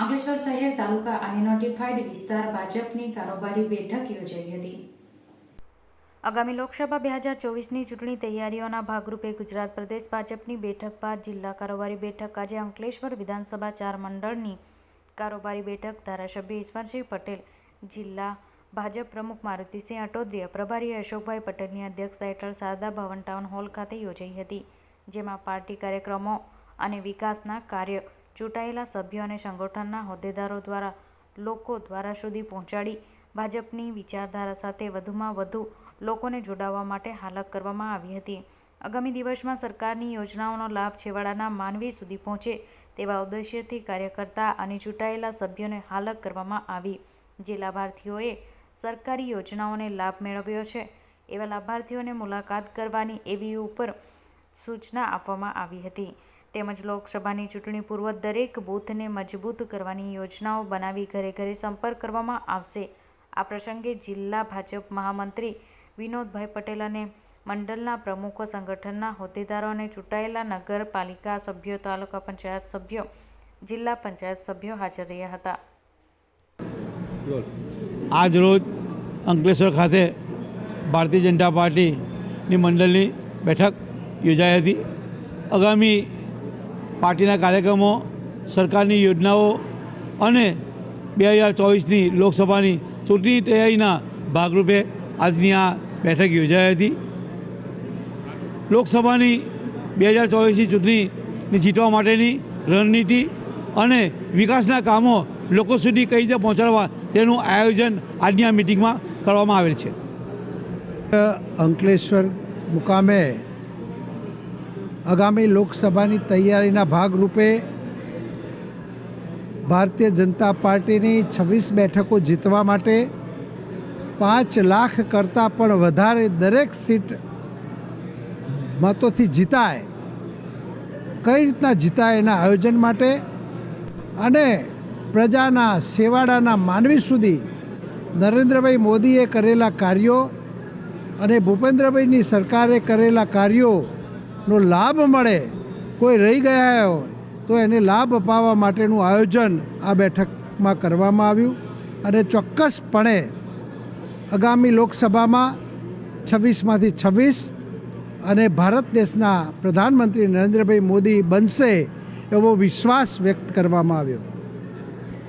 અંકલેશ્વર શહેર તાલુકા અને નોટિફાઈડ વિસ્તાર ભાજપની કારોબારી બેઠક યોજાઈ હતી। આગામી લોકસભા 2024ની ચૂંટણી તૈયારીઓના ભાગરૂપે ગુજરાત પ્રદેશ ભાજપની બેઠક બાદ જિલ્લા કારોબારી બેઠક આજે અંકલેશ્વર વિધાનસભા 4 મંડળની કારોબારી બેઠક ધારાસભ્ય ઈશ્વરસિંહ પટેલ, જિલ્લા ભાજપ પ્રમુખ મારુતિસિંહ અટોદરિયા, પ્રભારી અશોકભાઈ પટેલની અધ્યક્ષતા હેઠળ શારદા ભવન ટાઉન હોલ ખાતે યોજાઈ હતી, જેમાં પાર્ટી કાર્યક્રમો અને વિકાસના કાર્ય ચૂંટાયેલા સભ્યો અને સંગઠનના હોદ્દેદારો દ્વારા લોકો દ્વારા સુધી પહોંચાડી ભાજપની વિચારધારા સાથે વધુમાં વધુ લોકોને જોડાવા માટે હાલક કરવામાં આવી હતી। આગામી દિવસમાં સરકારની યોજનાઓનો લાભ છેવાડાના માનવી સુધી પહોંચે તેવા ઉદ્દેશ્યથી કાર્યકર્તા અને ચૂંટાયેલા સભ્યોને હાલક કરવામાં આવી। જે લાભાર્થીઓએ સરકારી યોજનાઓને લાભ મેળવ્યો છે એવા લાભાર્થીઓને મુલાકાત કરવાની એવી ઉપર સૂચના આપવામાં આવી હતી, તેમજ લોકસભાની ચૂંટણી પૂર્વ દરેક બૂથને મજબૂત કરવાની યોજનાઓ બનાવી ઘરે ઘરે સંપર્ક કરવામાં આવશે। આ પ્રસંગે જિલ્લા ભાજપ મહામંત્રી વિનોદભાઈ પટેલ અને મંડળના પ્રમુખો, સંગઠનના હોદ્દેદારો અને ચૂંટાયેલા નગરપાલિકા સભ્યો, તાલુકા પંચાયત સભ્યો, જિલ્લા પંચાયત સભ્યો હાજર રહ્યા હતા। આજ રોજ અંકલેશ્વર ખાતે ભારતીય જનતા પાર્ટીની મંડળની બેઠક યોજાઈ હતી। આગામી પાર્ટીના કાર્યક્રમો, સરકારની યોજનાઓ અને 2024ની લોકસભાની ચૂંટણી તૈયારીના ભાગરૂપે આજની આ બેઠક યોજાઈ હતી। લોકસભાની 2024ની ચૂંટણીને જીતવા માટેની રણનીતિ અને વિકાસના કામો લોકો સુધી કઈ રીતે પહોંચાડવા તેનું આયોજન આજની આ મિટિંગમાં કરવામાં આવેલ છે। અંકલેશ્વર મુકામે આગામી લોકસભાની તૈયારીના ભાગરૂપે ભારતીય જનતા પાર્ટીની 26 બેઠકો જીતવા માટે 5 લાખ કરતાં પણ વધારે દરેક સીટ મતોથી જીતાય, કઈ રીતના જીતાય એના આયોજન માટે અને પ્રજાના છેવાડાના માનવી સુધી નરેન્દ્રભાઈ મોદીએ કરેલા કાર્યો અને ભૂપેન્દ્રભાઈની સરકારે કરેલા કાર્યોનો લાભ મળે, કોઈ રહી ગયા હોય તો એને લાભ અપાવવા માટેનું આયોજન આ બેઠકમાં કરવામાં આવ્યું અને ચોક્કસપણે આગામી લોકસભામાં 26માંથી 26 અને ભારત દેશના પ્રધાનમંત્રી નરેન્દ્રભાઈ મોદી બનશે એવો વિશ્વાસ વ્યક્ત કરવામાં આવ્યો।